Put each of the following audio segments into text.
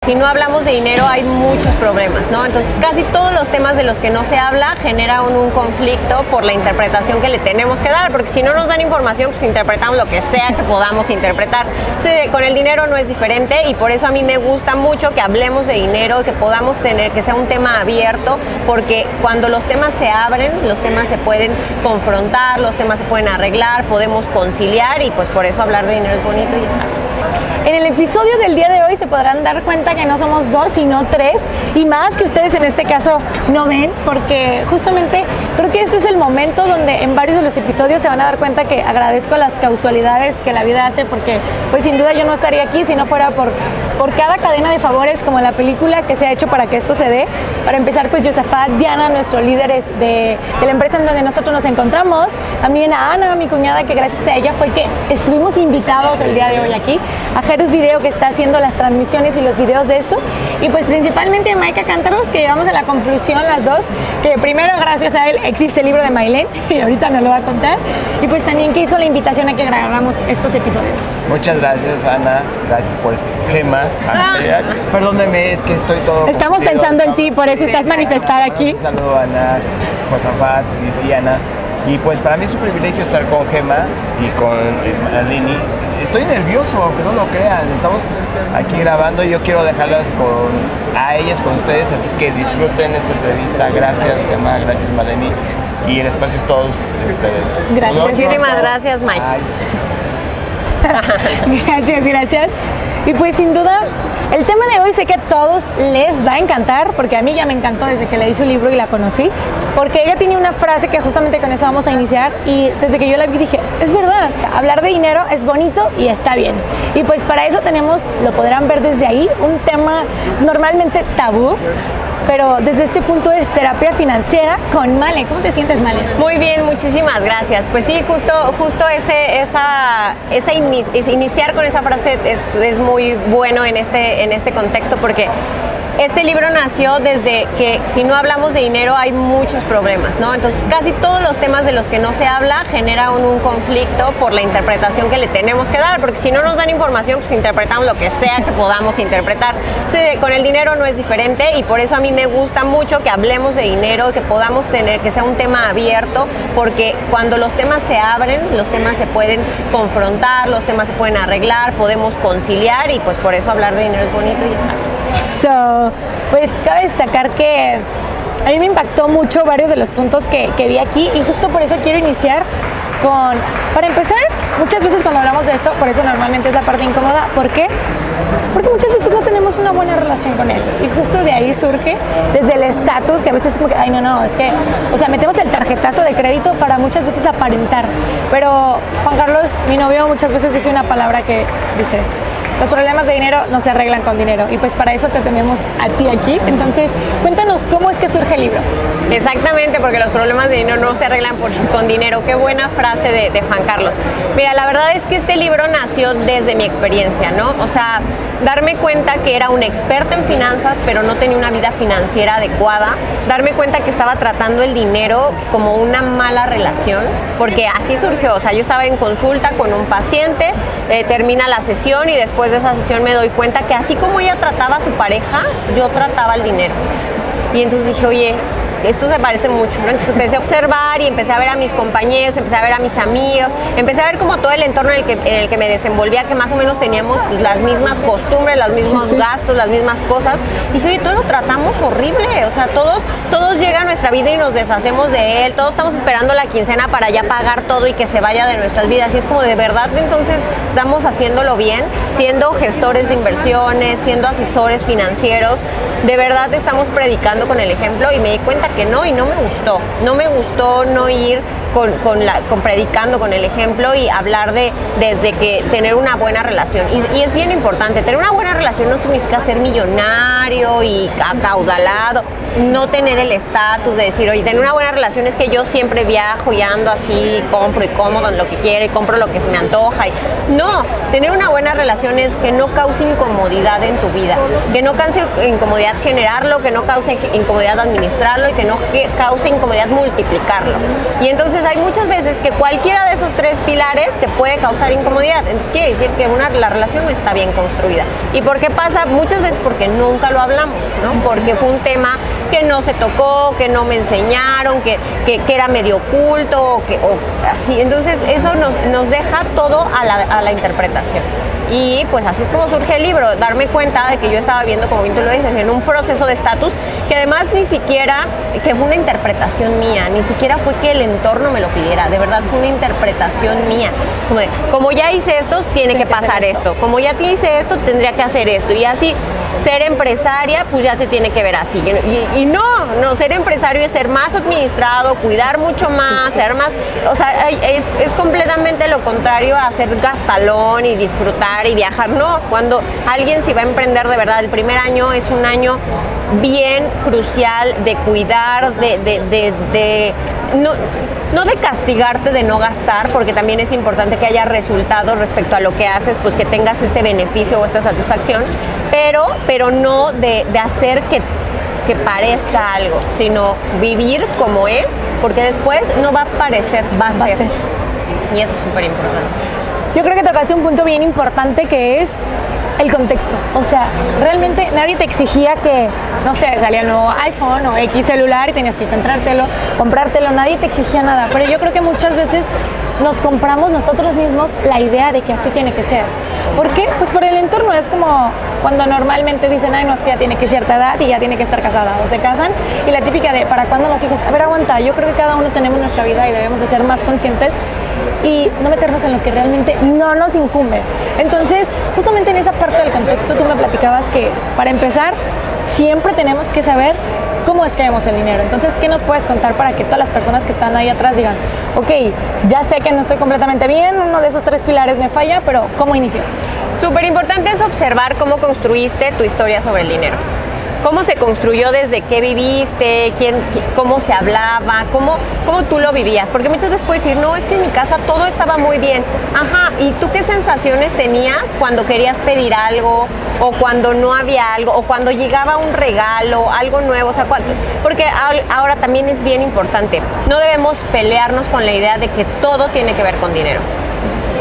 si no hablamos de dinero hay muchos problemas, ¿no? Entonces casi todos los temas de los que no se habla generan un conflicto por la interpretación que le tenemos que dar, porque si no nos dan información, pues interpretamos lo que sea que podamos interpretar. Entonces, con el dinero no es diferente y por eso a mí me gusta mucho que hablemos de dinero, que podamos tener, que sea un tema abierto, porque cuando los temas se abren, los temas se pueden confrontar, los temas se pueden arreglar, podemos conciliar y pues por eso hablar de dinero es bonito y está. En el episodio del día de hoy se podrán dar cuenta que no somos dos, sino tres, y más que ustedes en este caso no ven, porque justamente creo que este es el momento donde en varios de los episodios se van a dar cuenta que agradezco las causalidades que la vida hace, porque pues sin duda yo no estaría aquí si no fuera por cada cadena de favores como la película que se ha hecho para que esto se dé. Para empezar, pues Josafat, Diana, nuestros líderes de la empresa en donde nosotros nos encontramos, también a Ana, mi cuñada, que gracias a ella fue que estuvimos invitados el día de hoy aquí, a Jerus Video, que está haciendo las transmisiones y los videos de esto, y pues principalmente a Maika Cántaros, que llegamos a la conclusión las dos, que primero gracias a él existe el libro de Maylene, y ahorita nos lo va a contar, y pues también que hizo la invitación a que grabáramos estos episodios. Muchas gracias, Ana, gracias por Gema. Perdóneme, es que estoy todo... Estamos pensando en ti, por eso estás manifestada aquí. Un saludo a Ana, Josafat y Diana. Y pues para mí es un privilegio estar con Gema y con Lini. Estoy nervioso, aunque no lo crean. Estamos aquí grabando y yo quiero dejarlas a ellas con ustedes, así que disfruten esta entrevista. Gracias, Gema, gracias, Maleni. Y el espacio es todo de ustedes. Gracias. Muchísimas gracias, Mike. Gracias. Y pues sin duda, el tema de hoy sé que a todos les va a encantar, porque a mí ya me encantó desde que leí su libro y la conocí, porque ella tiene una frase que justamente con eso vamos a iniciar, y desde que yo la vi dije, es verdad, hablar de dinero es bonito y está bien. Y pues para eso tenemos, lo podrán ver desde ahí, un tema normalmente tabú, pero desde este punto es terapia financiera con Male. ¿Cómo te sientes, Male? Muy bien, muchísimas gracias. Pues sí, justo iniciar con esa frase es muy bueno en este contexto, porque este libro nació desde que si no hablamos de dinero hay muchos problemas, ¿no? Entonces casi todos los temas de los que no se habla generan un conflicto por la interpretación que le tenemos que dar, porque si no nos dan información, pues interpretamos lo que sea que podamos interpretar. Entonces, con el dinero no es diferente y por eso a mí me gusta mucho que hablemos de dinero, que podamos tener, que sea un tema abierto, porque cuando los temas se abren, los temas se pueden confrontar, los temas se pueden arreglar, podemos conciliar y pues por eso hablar de dinero es bonito y está. Pues cabe destacar que a mí me impactó mucho varios de los puntos que vi aquí, y justo por eso quiero iniciar para empezar, muchas veces cuando hablamos de esto, por eso normalmente es la parte incómoda. ¿Por qué? Porque muchas veces no tenemos una buena relación con él, y justo de ahí surge desde el estatus, que a veces es como que, ay no, es que, o sea, metemos el tarjetazo de crédito para muchas veces aparentar, pero Juan Carlos, mi novio, muchas veces dice una palabra que dice: los problemas de dinero no se arreglan con dinero, y pues para eso te tenemos a ti aquí. Entonces, cuéntanos cómo es que surge el libro. Exactamente, porque los problemas de dinero no se arreglan con dinero. Qué buena frase de Juan Carlos. Mira, la verdad es que este libro nació desde mi experiencia, ¿no? O sea, darme cuenta que era una experta en finanzas, pero no tenía una vida financiera adecuada. Darme cuenta que estaba tratando el dinero como una mala relación, porque así surgió. O sea, yo estaba en consulta con un paciente, termina la sesión y después de esa sesión me doy cuenta que así como ella trataba a su pareja, yo trataba el dinero. Y entonces dije, oye, esto se parece mucho, ¿no? Entonces empecé a observar y empecé a ver a mis compañeros, empecé a ver a mis amigos, empecé a ver como todo el entorno en el que me desenvolvía, que más o menos teníamos las mismas costumbres, los mismos gastos, las mismas cosas. Y dije, oye, todos lo tratamos horrible, o sea, todos llega a nuestra vida y nos deshacemos de él, todos estamos esperando la quincena para ya pagar todo y que se vaya de nuestras vidas. Y es como, de verdad, entonces estamos haciéndolo bien, siendo gestores de inversiones, siendo asesores financieros, de verdad estamos predicando con el ejemplo, y me di cuenta que no, y no me gustó no ir con predicando con el ejemplo y hablar desde que tener una buena relación. Y es bien importante, tener una buena relación no significa ser millonario y acaudalado, no tener el estatus de decir, oye, tener una buena relación es que yo siempre viajo y ando así, compro y como lo que quiero y compro lo que se me antoja. No, tener una buena relación es que no cause incomodidad en tu vida, que no cause incomodidad generarlo, que no cause incomodidad administrarlo y que no cause incomodidad multiplicarlo. Y entonces entonces hay muchas veces que cualquiera de esos 3 pilares te puede causar incomodidad. Entonces quiere decir que la relación no está bien construida. ¿Y por qué pasa? Muchas veces porque nunca lo hablamos, ¿no? Porque fue un tema que no se tocó, que no me enseñaron, que era medio oculto o así. Entonces eso nos deja todo a la interpretación. Y pues así es como surge el libro, darme cuenta de que yo estaba viendo, como bien tú lo dices, en un proceso de estatus que además ni siquiera, que fue una interpretación mía, ni siquiera fue que el entorno me lo pidiera, de verdad fue una interpretación mía, como ya hice esto, tiene que pasar esto, como ya te hice esto, tendría que hacer esto, y así, ser empresaria, pues ya se tiene que ver así, y no, ser empresario es ser más administrado, cuidar mucho más, ser más, o sea, es completamente lo contrario a ser gastalón y disfrutar y viajar. No, cuando alguien se va a emprender de verdad, el primer año es un año bien crucial de cuidar, no de castigarte de no gastar, porque también es importante que haya resultados respecto a lo que haces, pues que tengas este beneficio o esta satisfacción, pero no de hacer que parezca algo, sino vivir como es, porque después no va a parecer, va a ser. Y eso es súper importante. Yo creo que tocaste un punto bien importante que es el contexto. O sea, realmente nadie te exigía que, no sé, salía el nuevo iPhone o X celular y tenías que comprártelo, nadie te exigía nada. Pero yo creo que muchas veces nos compramos nosotros mismos la idea de que así tiene que ser. ¿Por qué? Pues por el entorno. Es como cuando normalmente dicen, ay, no, es que ya tiene que cierta edad y ya tiene que estar casada. O se casan y la típica de, ¿para cuándo los hijos? A ver, aguanta. Yo creo que cada uno tenemos nuestra vida y debemos de ser más conscientes y no meternos en lo que realmente no nos incumbe. Entonces, justamente en esa parte del contexto, tú me platicabas que, para empezar, siempre tenemos que saber cómo es que vemos el dinero. Entonces, ¿qué nos puedes contar para que todas las personas que están ahí atrás digan, ok, ya sé que no estoy completamente bien, uno de esos 3 pilares me falla, pero ¿cómo inicio? Súper importante es observar cómo construiste tu historia sobre el dinero. ¿Cómo se construyó desde qué viviste? ¿Cómo se hablaba? ¿Cómo tú lo vivías? Porque muchas veces puedes decir, no, es que en mi casa todo estaba muy bien. Ajá, ¿y tú qué sensaciones tenías cuando querías pedir algo? O cuando no había algo, o cuando llegaba un regalo, algo nuevo, o sea, porque ahora también es bien importante, no debemos pelearnos con la idea de que todo tiene que ver con dinero,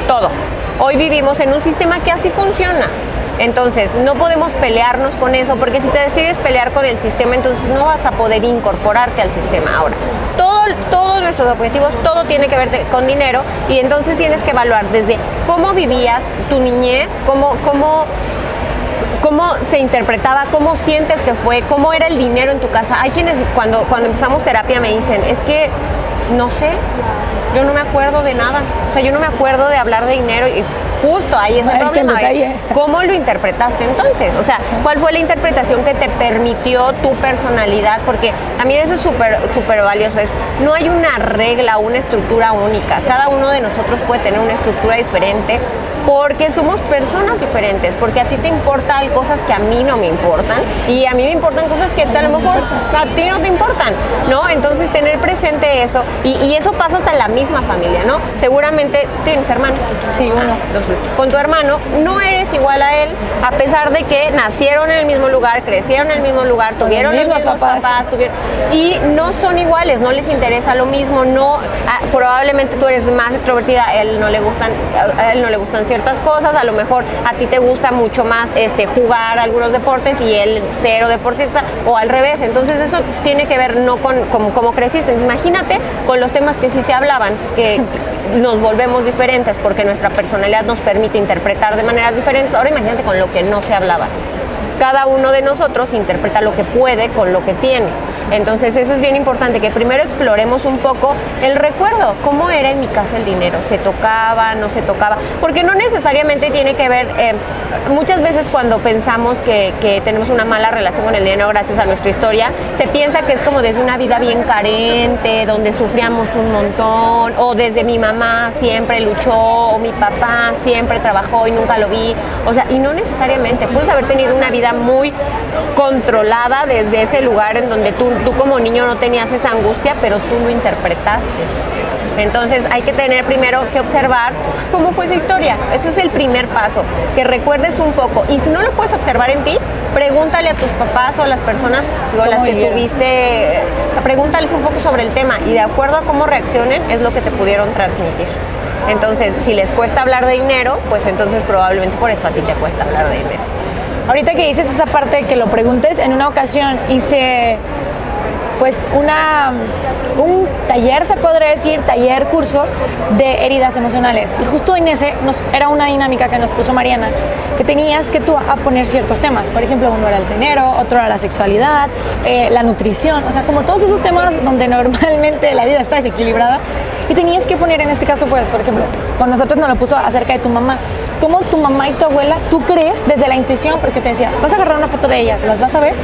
todo. Hoy vivimos en un sistema que así funciona, entonces no podemos pelearnos con eso, porque si te decides pelear con el sistema, entonces no vas a poder incorporarte al sistema. Ahora, todos nuestros objetivos, todo tiene que ver con dinero, y entonces tienes que evaluar desde cómo vivías tu niñez, cómo se interpretaba, cómo sientes que fue, cómo era el dinero en tu casa. Hay quienes cuando empezamos terapia me dicen, es que no sé, yo no me acuerdo de nada, o sea, yo no me acuerdo de hablar de dinero, y justo ahí es el problema. ¿Cómo lo interpretaste entonces? O sea, ¿cuál fue la interpretación que te permitió tu personalidad? Porque también eso es súper valioso, no hay una regla, una estructura única, cada uno de nosotros puede tener una estructura diferente, porque somos personas diferentes, porque a ti te importan cosas que a mí no me importan, y a mí me importan cosas que a lo mejor a ti no te importan, ¿no? Entonces tener presente eso, y eso pasa hasta en la misma familia, ¿no? Seguramente tienes hermano. Sí, uno. Entonces, con tu hermano no eres igual a él, a pesar de que nacieron en el mismo lugar, crecieron en el mismo lugar, tuvieron los mismos papás, y no son iguales, no les interesa lo mismo, probablemente tú eres más extrovertida, a él no le gustan ciertas cosas, a lo mejor a ti te gusta mucho más jugar algunos deportes y él cero deportista, o al revés. Entonces eso tiene que ver no con cómo creciste. Imagínate con los temas que sí se hablaban, que nos volvemos diferentes porque nuestra personalidad nos permite interpretar de maneras diferentes. Ahora imagínate con lo que no se hablaba. Cada uno de nosotros interpreta lo que puede con lo que tiene. Entonces eso es bien importante, que primero exploremos un poco el recuerdo, cómo era en mi casa el dinero, se tocaba, no se tocaba, porque no necesariamente tiene que ver, muchas veces cuando pensamos que tenemos una mala relación con el dinero gracias a nuestra historia, se piensa que es como desde una vida bien carente, donde sufríamos un montón, o desde mi mamá siempre luchó, o mi papá siempre trabajó y nunca lo vi, o sea, y no necesariamente, puedes haber tenido una vida muy controlada desde ese lugar en donde tú como niño no tenías esa angustia, pero tú lo interpretaste. Entonces hay que tener primero que observar cómo fue esa historia. Ese es el primer paso, que recuerdes un poco. Y si no lo puedes observar en ti, pregúntale a tus papás o a las personas con las que tuviste, o sea, pregúntales un poco sobre el tema y de acuerdo a cómo reaccionen es lo que te pudieron transmitir. Entonces, si les cuesta hablar de dinero, pues entonces probablemente por eso a ti te cuesta hablar de dinero. Ahorita que dices esa parte de que lo preguntes, en una ocasión hice pues un taller, se podría decir, curso de heridas emocionales. Y justo en ese era una dinámica que nos puso Mariana, que tenías que tú a poner ciertos temas. Por ejemplo, uno era el dinero, otro era la sexualidad, la nutrición, o sea, como todos esos temas donde normalmente la vida está desequilibrada. Y tenías que poner en este caso, pues, por ejemplo, con nosotros nos lo puso acerca de tu mamá. ¿Cómo tu mamá y tu abuela, tú crees desde la intuición? Porque te decía, vas a agarrar una foto de ellas, las vas a ver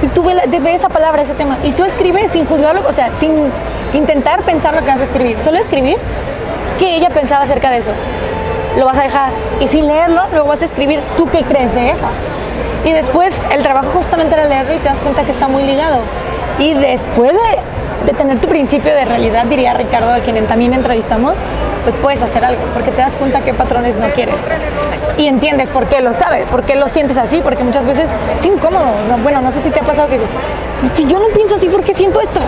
y tú ves esa palabra, ese tema, y tú escribes sin juzgarlo, o sea, sin intentar pensar lo que vas a escribir, solo escribir qué ella pensaba acerca de eso. Lo vas a dejar y sin leerlo, luego vas a escribir tú qué crees de eso. Y después el trabajo justamente era leerlo y te das cuenta que está muy ligado. Y después de tener tu principio de realidad, diría Ricardo, a quien también entrevistamos, pues puedes hacer algo, porque te das cuenta qué patrones no quieres. Y entiendes por qué lo sabes, por qué lo sientes así, porque muchas veces es incómodo. Bueno, no sé si te ha pasado que dices, si yo no pienso así, ¿por qué siento esto?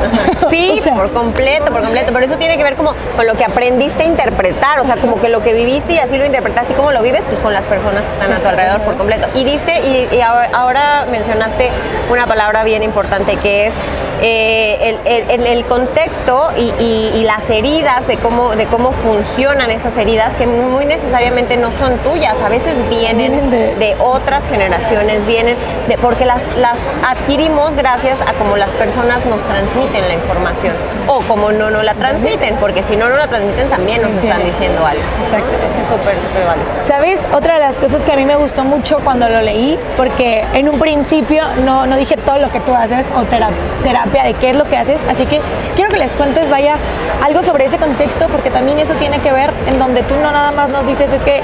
Sí, o sea, por completo, pero eso tiene que ver como con lo que aprendiste a interpretar, o sea, como que lo que viviste y así lo interpretaste y cómo lo vives, pues con las personas que están a tu alrededor por completo. Y ahora mencionaste una palabra bien importante que es el contexto y las heridas, de cómo funcionan esas heridas, que muy necesariamente no son tuyas, a veces vienen de otras generaciones, porque las adquirimos gracias a cómo las personas nos transmiten la información o como no la transmiten, porque si no la transmiten también nos están diciendo algo. Exacto. Es súper valioso. ¿Sabes? Otra de las cosas que a mí me gustó mucho cuando lo leí, porque en un principio no dije todo lo que tú haces o terapia de qué es lo que haces, así que quiero que les cuentes, algo sobre ese contexto, porque también eso tiene que ver en donde tú no nada más nos dices, es que,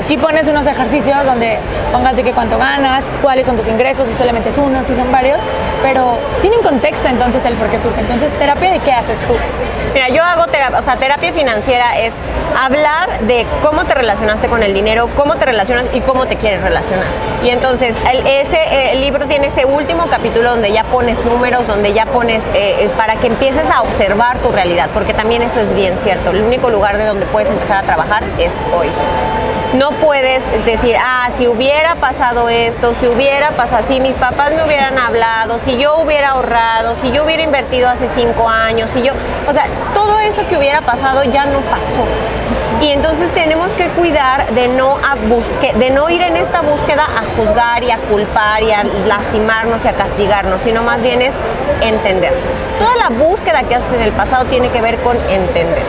sí pones unos ejercicios donde pongas de qué cuánto ganas, cuáles son tus ingresos, si solamente es uno, si son varios, pero tiene un contexto entonces el por qué surge. Entonces, ¿terapia de qué haces tú? Mira, yo hago terapia financiera es hablar de cómo te relacionaste con el dinero, cómo te relacionas y cómo te quieres relacionar. Y entonces el libro tiene ese último capítulo donde ya pones números, donde ya pones para que empieces a observar tu realidad, porque también eso es bien cierto. El único lugar de donde puedes empezar a trabajar es hoy. No puedes decir, si hubiera pasado esto, si mis papás me hubieran hablado, si yo hubiera ahorrado, si yo hubiera invertido hace 5 años, o sea, todo eso que hubiera pasado ya no pasó. Y entonces tenemos que cuidar de no ir en esta búsqueda a juzgar y a culpar y a lastimarnos y a castigarnos, sino más bien es entender. Toda la búsqueda que haces en el pasado tiene que ver con entender.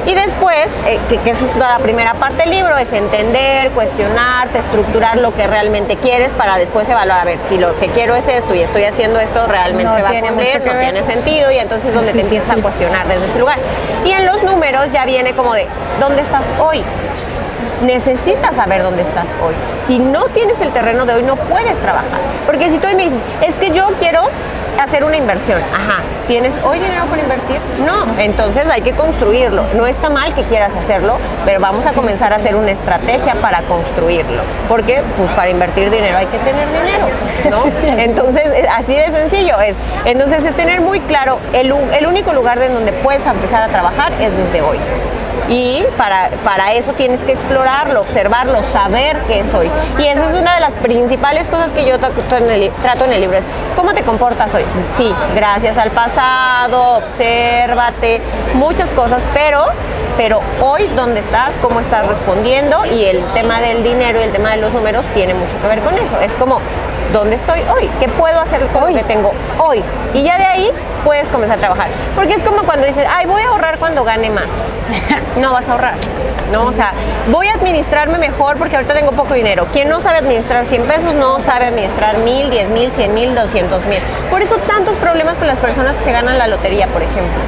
Y después, que esa es toda la primera parte del libro, es entender, cuestionarte, estructurar lo que realmente quieres para después evaluar, a ver, si lo que quiero es esto y estoy haciendo esto, realmente se va a cumplir, no tiene sentido, y entonces donde te empiezas a cuestionar desde ese lugar. Y en los números ya viene como de, ¿dónde estás hoy? Necesitas saber dónde estás hoy. Si no tienes el terreno de hoy, no puedes trabajar. Porque si tú me dices, es que yo quiero hacer una inversión. ¿Tienes hoy dinero para invertir? No, entonces hay que construirlo. No está mal que quieras hacerlo, pero vamos a comenzar a hacer una estrategia para construirlo. Porque pues para invertir dinero hay que tener dinero, ¿no? Entonces, así de sencillo es. Entonces es tener muy claro el único lugar de donde puedes empezar a trabajar es desde hoy. Y para eso tienes que explorarlo, observarlo, saber qué es hoy. Y esa es una de las principales cosas que yo trato en el libro, es ¿cómo te comportas hoy? Sí, gracias al pasado, obsérvate, muchas cosas, pero hoy, ¿dónde estás? ¿Cómo estás respondiendo? Y el tema del dinero y el tema de los números tiene mucho que ver con eso. Es como, ¿dónde estoy hoy? ¿Qué puedo hacer con lo que tengo hoy? Y ya de ahí puedes comenzar a trabajar. Porque es como cuando dices, voy a ahorrar cuando gane más. No vas a ahorrar, ¿no? O sea, voy a administrarme mejor porque ahorita tengo poco dinero. Quien no sabe administrar 100 pesos no sabe administrar 1,000, 10,000, 100,000, 200,000. Por eso tantos problemas con las personas que se ganan la lotería, por ejemplo.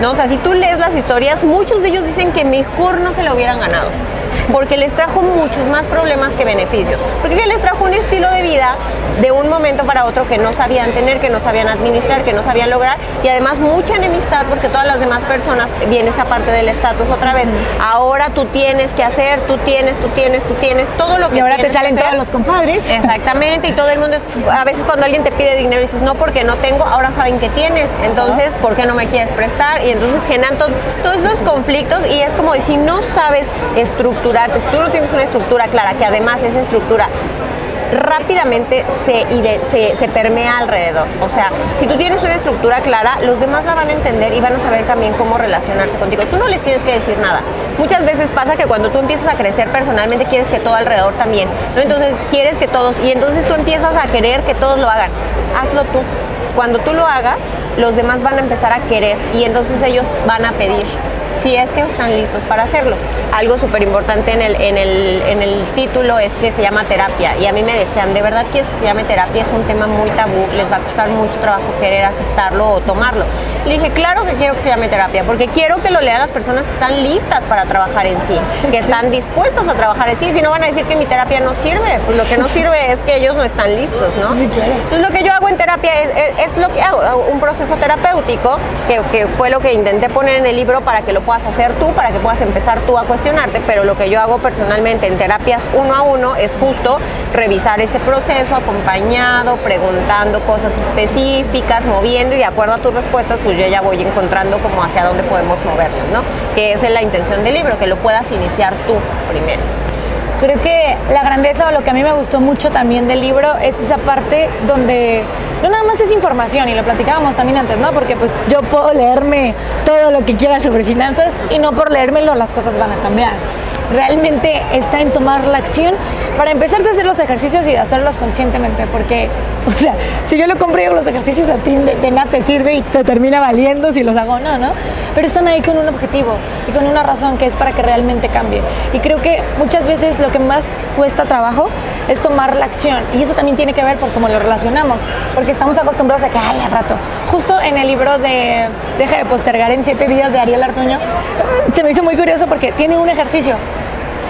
¿No? O sea, si tú lees las historias, muchos de ellos dicen que mejor no se la hubieran ganado. porque les trajo muchos más problemas que beneficios. Porque les trajo un estilo de vida de un momento para otro que no sabían tener, que no sabían administrar, que no sabían lograr, y además mucha enemistad porque todas las demás personas, viene esa parte del estatus otra vez. Ahora tú tienes que hacer, tú tienes todo lo que y ahora te tienes salen que hacer. todos los compadres. Exactamente, y todo el mundo a veces cuando alguien te pide dinero dices no, porque no tengo, ahora saben que tienes, entonces ¿por qué no me quieres prestar? Y entonces generan todos esos conflictos, y es como si no sabes estructurarte, si tú no tienes una estructura clara, que además esa estructura rápidamente se permea alrededor. O sea, si tú tienes una estructura clara, los demás la van a entender y van a saber también cómo relacionarse contigo. Tú no les tienes que decir nada. Muchas veces pasa que cuando tú empiezas a crecer personalmente, quieres que todo alrededor también, ¿no? Entonces quieres que todos, y entonces tú empiezas a querer que todos lo hagan. Hazlo tú. Cuando tú lo hagas, los demás van a empezar a querer, y entonces ellos van a pedir, si es que están listos para hacerlo. Algo súper importante en el título es que se llama terapia, y a mí me decían, ¿de verdad quieres que se llame terapia? Es un tema muy tabú, les va a costar mucho trabajo querer aceptarlo o tomarlo. Le dije, claro que quiero que se llame terapia, porque quiero que lo lean las personas que están listas para trabajar en sí, que están dispuestas a trabajar en sí. Si no, van a decir que mi terapia no sirve, pues lo que no sirve es que ellos no están listos, ¿no? Sí, claro. Entonces lo que yo hago en terapia es lo que hago, un proceso terapéutico, que fue lo que intenté poner en el libro para que lo puedas hacer tú, para que puedas empezar tú a cuestionarte. Pero lo que yo hago personalmente en terapias 1 a 1 es justo revisar ese proceso acompañado, preguntando cosas específicas, moviendo, y de acuerdo a tus respuestas pues yo ya voy encontrando como hacia dónde podemos movernos, ¿no? Que esa es la intención del libro, que lo puedas iniciar tú primero. Creo que la grandeza, o lo que a mí me gustó mucho también del libro, es esa parte donde no nada más es información, y lo platicábamos también antes, ¿no? Porque pues yo puedo leerme todo lo que quiera sobre finanzas, y no por leérmelo las cosas van a cambiar. Realmente está en tomar la acción para empezar a hacer los ejercicios y de hacerlos conscientemente, porque, o sea, si yo lo compré los ejercicios, a ti de nada te sirve y te termina valiendo si los hago o no, ¿no? Pero están ahí con un objetivo y con una razón, que es para que realmente cambie. Y creo que muchas veces lo que más cuesta trabajo es tomar la acción, y eso también tiene que ver por cómo lo relacionamos, porque estamos acostumbrados a que, ay, al rato. Justo en el libro de Deja de postergar en 7 días de Ariel Artuño, se me hizo muy curioso porque tiene un ejercicio.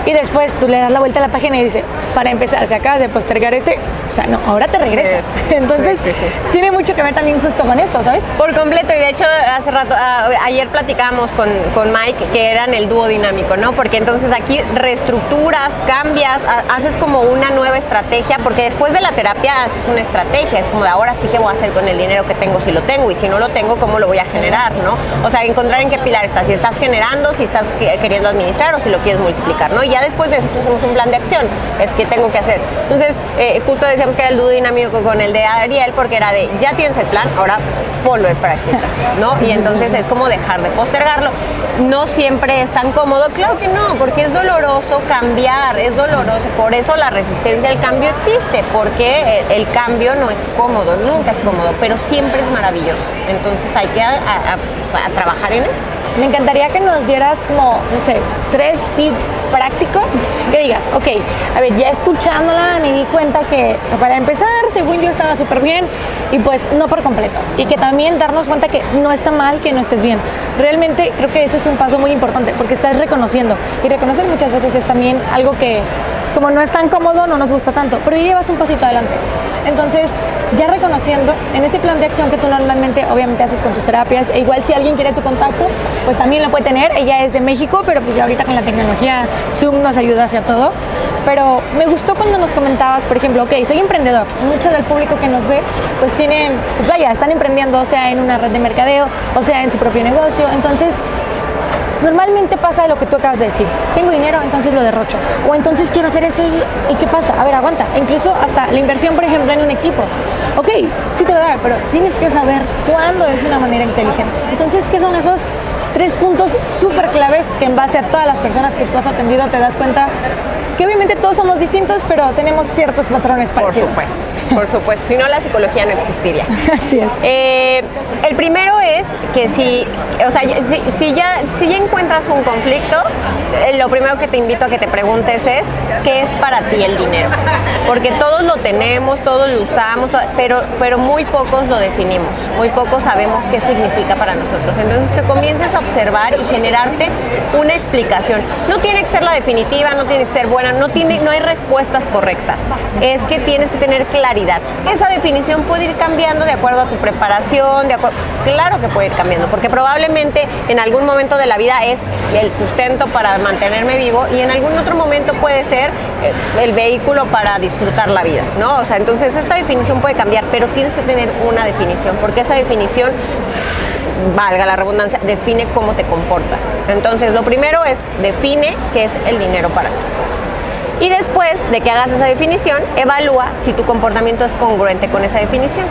Y después tú le das la vuelta a la página y dice, para empezar, si acabas de postergar o sea, no, ahora te regresas. Entonces, sí. tiene mucho que ver también justo con esto, ¿sabes? Por completo, y de hecho hace rato, ayer platicábamos con Mike que eran el dúo dinámico, ¿no? Porque entonces aquí reestructuras, cambias, haces como una nueva estrategia, porque después de la terapia haces una estrategia, es como de ahora sí que voy a hacer con el dinero que tengo, si lo tengo, y si no lo tengo, ¿cómo lo voy a generar, no? O sea, encontrar en qué pilar estás, si estás generando, si estás queriendo administrar o si lo quieres multiplicar, ¿no? Y ya después de eso hacemos un plan de acción, es que tengo que hacer. Entonces, justo decíamos que era el dúo dinámico con el de Ariel, porque era de, ya tienes el plan, ahora ponlo en práctica, ¿no? Y entonces es como dejar de postergarlo. No siempre es tan cómodo, claro que no, porque es doloroso cambiar, es doloroso, por eso la resistencia al cambio existe, porque el cambio no es cómodo, nunca es cómodo, pero siempre es maravilloso. Entonces hay que a trabajar en eso. Me encantaría que nos dieras como, no sé, 3 tips prácticos que digas, ok, a ver, ya escuchándola me di cuenta que para empezar, según yo estaba súper bien, y pues no por completo. Y que también darnos cuenta que no está mal que no estés bien. Realmente creo que ese es un paso muy importante, porque estás reconociendo. Y reconocer muchas veces es también algo que, pues, como no es tan cómodo, no nos gusta tanto, pero ya llevas un pasito adelante. Entonces, ya reconociendo en ese plan de acción que tú normalmente obviamente haces con tus terapias, e igual si alguien quiere tu contacto, pues también lo puede tener. Ella es de México, pero pues ya ahorita con la tecnología Zoom nos ayuda hacia todo. Pero me gustó cuando nos comentabas, por ejemplo, ok, soy emprendedor. Mucho del público que nos ve, pues tienen, pues vaya, están emprendiendo, o sea, en una red de mercadeo, o sea, en su propio negocio. Entonces, normalmente pasa lo que tú acabas de decir. Tengo dinero, entonces lo derrocho. O entonces quiero hacer esto, ¿y qué pasa? A ver, aguanta. Incluso hasta la inversión, por ejemplo, en un equipo. Ok, sí te va a dar, pero tienes que saber cuándo es una manera inteligente. Entonces, ¿qué son esos 3 puntos súper claves que en base a todas las personas que tú has atendido te das cuenta que obviamente todos somos distintos, pero tenemos ciertos patrones parecidos? Por supuesto. Por supuesto, si no la psicología no existiría. Así es. El primero es que si ya encuentras un conflicto, lo primero que te invito a que te preguntes es, ¿qué es para ti el dinero? Porque todos lo tenemos, todos lo usamos, pero muy pocos lo definimos, muy pocos sabemos qué significa para nosotros. Entonces que comiences a observar y generarte una explicación. No tiene que ser la definitiva, no tiene que ser buena, no hay respuestas correctas. Es que tienes que tener claridad. Esa definición puede ir cambiando de acuerdo a tu preparación, claro que puede ir cambiando, porque probablemente en algún momento de la vida es el sustento para mantenerme vivo y en algún otro momento puede ser el vehículo para disfrutar la vida, ¿no? O sea, entonces esta definición puede cambiar, pero tienes que tener una definición, porque esa definición, valga la redundancia, define cómo te comportas. Entonces, lo primero es define qué es el dinero para ti. Y después de que hagas esa definición, evalúa si tu comportamiento es congruente con esa definición.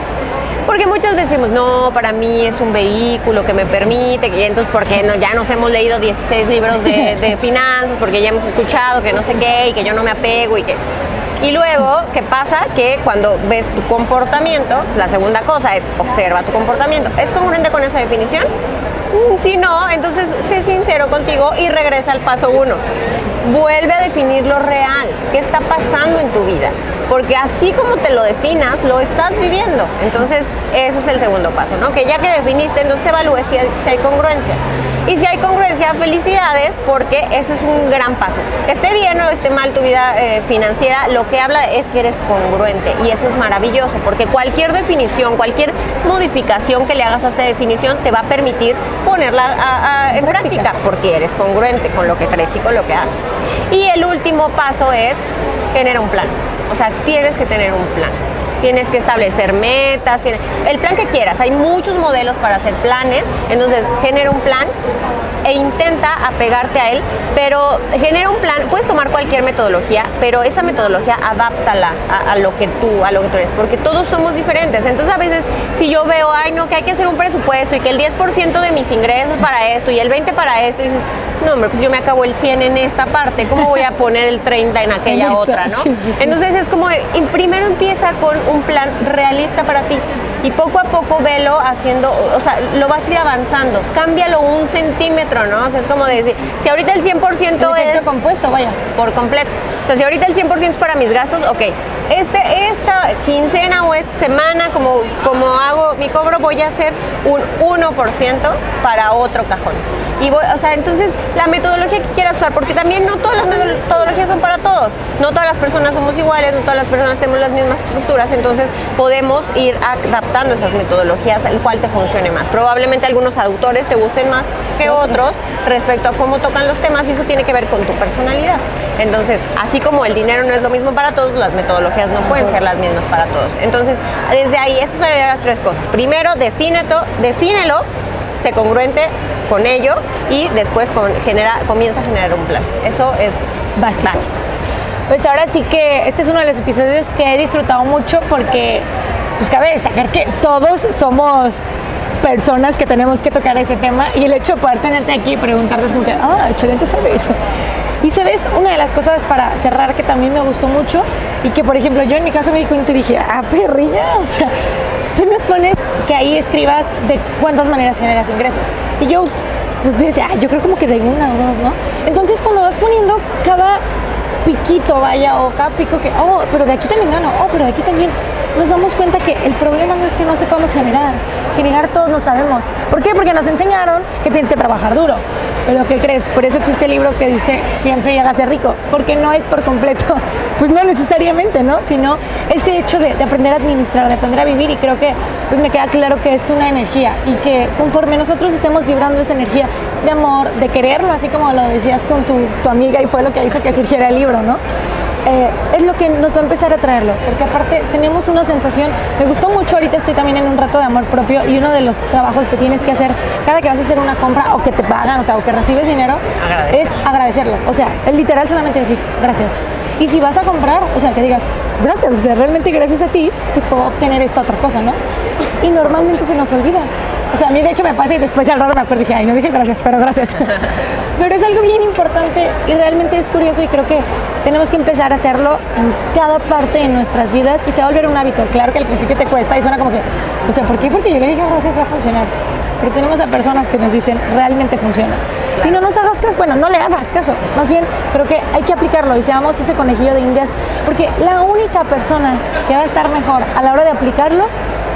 Porque muchas veces decimos, no, para mí es un vehículo que me permite, y entonces porque ya nos hemos leído 16 libros de finanzas, porque ya hemos escuchado que no sé qué, y que yo no me apego, y luego, ¿qué pasa? Que cuando ves tu comportamiento, la segunda cosa es observa tu comportamiento. ¿Es congruente con esa definición? Si no, entonces sé sincero contigo y regresa al paso 1. Vuelve a definir lo real, qué está pasando en tu vida, porque así como te lo definas, lo estás viviendo. Entonces, ese es el segundo paso, ¿no? Que ya que definiste, entonces evalúes si hay congruencia. Y si hay congruencia, felicidades, porque ese es un gran paso. Esté bien o esté mal tu vida financiera, lo que habla es que eres congruente, y eso es maravilloso, porque cualquier definición, cualquier modificación que le hagas a esta definición te va a permitir ponerla en práctica, porque eres congruente con lo que crees y con lo que haces. Y el último paso es genera un plan. O sea, tienes que tener un plan. Tienes que establecer metas, el plan que quieras. Hay muchos modelos para hacer planes, entonces genera un plan e intenta apegarte a él, pero genera un plan. Puedes tomar cualquier metodología, pero esa metodología adáptala a lo que tú eres, porque todos somos diferentes. Entonces a veces si yo veo, ay no, que hay que hacer un presupuesto y que el 10% de mis ingresos para esto y el 20% para esto, y dices, no hombre, pues yo me acabo el 100 en esta parte, ¿cómo voy a poner el 30 en aquella otra, no? Sí. Entonces es como, primero empieza con un plan realista para ti y poco a poco velo haciendo, o sea, lo vas a ir avanzando, cámbialo 1 centímetro, ¿no? O sea, es como decir, si ahorita el 100% es compuesto, vaya, por completo. O sea, si ahorita el 100% es para mis gastos, ok, esta quincena o esta semana, como hago mi cobro, voy a hacer un 1% para otro cajón. O sea, entonces la metodología que quieras usar, porque también no todas las metodologías son para todos, no todas las personas somos iguales, no todas las personas tenemos las mismas estructuras, entonces podemos ir adaptando esas metodologías al cual te funcione más. Probablemente algunos autores te gusten más que otros respecto a cómo tocan los temas, y eso tiene que ver con tu personalidad. Entonces, así como el dinero no es lo mismo para todos, las metodologías no pueden ser las mismas para todos. Entonces, desde ahí, estas serían las 3 cosas. Primero, defínelo, sé congruente con ello, y después comienza a generar un plan. Eso es básico. Pues ahora sí que este es uno de los episodios que he disfrutado mucho, porque pues cabe destacar que todos somos personas que tenemos que tocar ese tema, y el hecho de poder tenerte aquí y preguntarte es como que, excelente sobre eso. Y sabes, una de las cosas para cerrar que también me gustó mucho, y que por ejemplo yo en mi caso me di cuenta y dije, perrilla, o sea, tú nos pones que ahí escribas de cuántas maneras generas ingresos. Y yo, pues decía, yo creo como que de 1 o 2, ¿no? Entonces cuando vas poniendo cada piquito, vaya, o cada pico que, pero de aquí también gano, pero de aquí también, nos damos cuenta que el problema no es que no sepamos generar todos lo sabemos. ¿Por qué? Porque nos enseñaron que tienes que trabajar duro. Pero ¿qué crees? Por eso existe el libro que dice, piensa y hágase rico, porque no es por completo, pues no necesariamente, ¿no? Sino ese hecho de aprender a administrar, de aprender a vivir, y creo que pues me queda claro que es una energía, y que conforme nosotros estemos vibrando esta energía de amor, de quererlo, así como lo decías con tu amiga, y fue lo que hizo que surgiera el libro, ¿no? Es lo que nos va a empezar a traerlo, porque aparte tenemos una sensación, me gustó mucho, ahorita estoy también en un rato de amor propio, y uno de los trabajos que tienes que hacer cada que vas a hacer una compra, o que te pagan, o sea, o que recibes dinero, es agradecerlo. O sea, es literal solamente decir gracias. Y si vas a comprar, o sea, que digas gracias, o sea, realmente gracias a ti pues puedo obtener esta otra cosa, ¿no? Y normalmente se nos olvida. O sea, a mí de hecho me pasa, y después al rato me acuerdo y dije, no dije gracias, pero gracias. Pero es algo bien importante y realmente es curioso y creo que tenemos que empezar a hacerlo en cada parte de nuestras vidas y se va a volver un hábito. Claro que al principio te cuesta y suena como que, o sea, ¿por qué? Porque yo le digo gracias, va a funcionar. Pero tenemos a personas que nos dicen, realmente funciona. Claro. Y no nos hagas caso, bueno, no le hagas caso. Más bien, creo que hay que aplicarlo y seamos ese conejillo de indias, porque la única persona que va a estar mejor a la hora de aplicarlo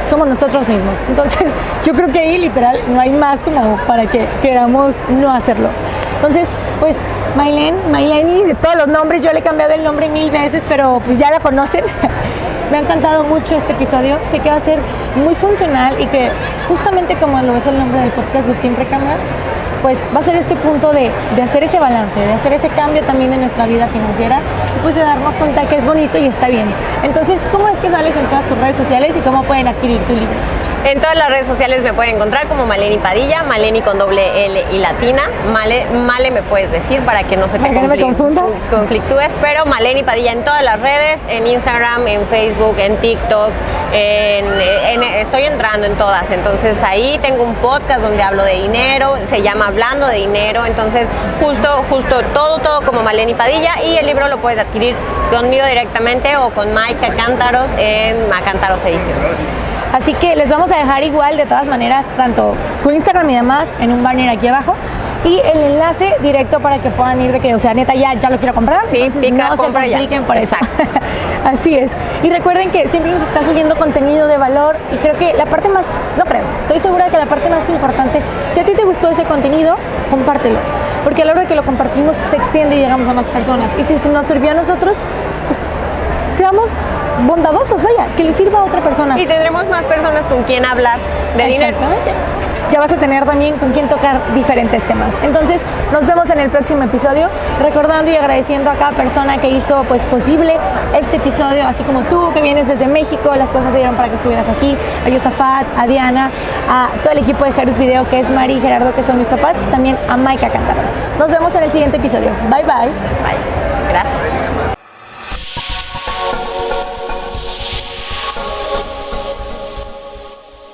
somos nosotros mismos. Entonces, yo creo que ahí literal no hay más como para que queramos no hacerlo. Entonces, pues Maileni, de todos los nombres, yo le he cambiado el nombre 1000 veces, pero pues ya la conocen. Me ha encantado mucho este episodio, sé que va a ser muy funcional y que justamente como lo es el nombre del podcast de Siempre Cambia, pues va a ser este punto de hacer ese balance, de hacer ese cambio también en nuestra vida financiera y pues de darnos cuenta que es bonito y está bien. Entonces, ¿cómo es que sales en todas tus redes sociales y cómo pueden adquirir tu libro? En todas las redes sociales me pueden encontrar como Maleni Padilla, Maleni con doble L y latina. Male me puedes decir para que no se te conflictúes, pero Maleni Padilla en todas las redes, en Instagram, en Facebook, en TikTok, estoy entrando en todas. Entonces ahí tengo un podcast donde hablo de dinero, se llama Hablando de Dinero. Entonces justo todo como Maleni Padilla, y el libro lo puedes adquirir conmigo directamente o con Mike Acántaros en Acántaros Ediciones. Así que les vamos a dejar igual de todas maneras tanto su Instagram y demás en un banner aquí abajo y el enlace directo para que puedan ir de que, o sea, neta, ya lo quiero comprar. Sí, pica, no compra se compliquen ya. Por eso. Así es. Y recuerden que siempre nos está subiendo contenido de valor y creo que la parte más, no creo, estoy segura que la parte más importante, si a ti te gustó ese contenido, compártelo. Porque a la hora de que lo compartimos se extiende y llegamos a más personas. Y si nos sirvió a nosotros, pues, seamos bondadosos, vaya, que le sirva a otra persona. Y tendremos más personas con quien hablar de dinero. Exactamente. Ya vas a tener también con quien tocar diferentes temas. Entonces, nos vemos en el próximo episodio, recordando y agradeciendo a cada persona que hizo pues posible este episodio, así como tú que vienes desde México, las cosas se dieron para que estuvieras aquí, a Yosafat, a Diana, a todo el equipo de Jerus Video, que es Mari y Gerardo, que son mis papás, también a Mike Acántaros. Nos vemos en el siguiente episodio. Bye, bye. Bye. Gracias.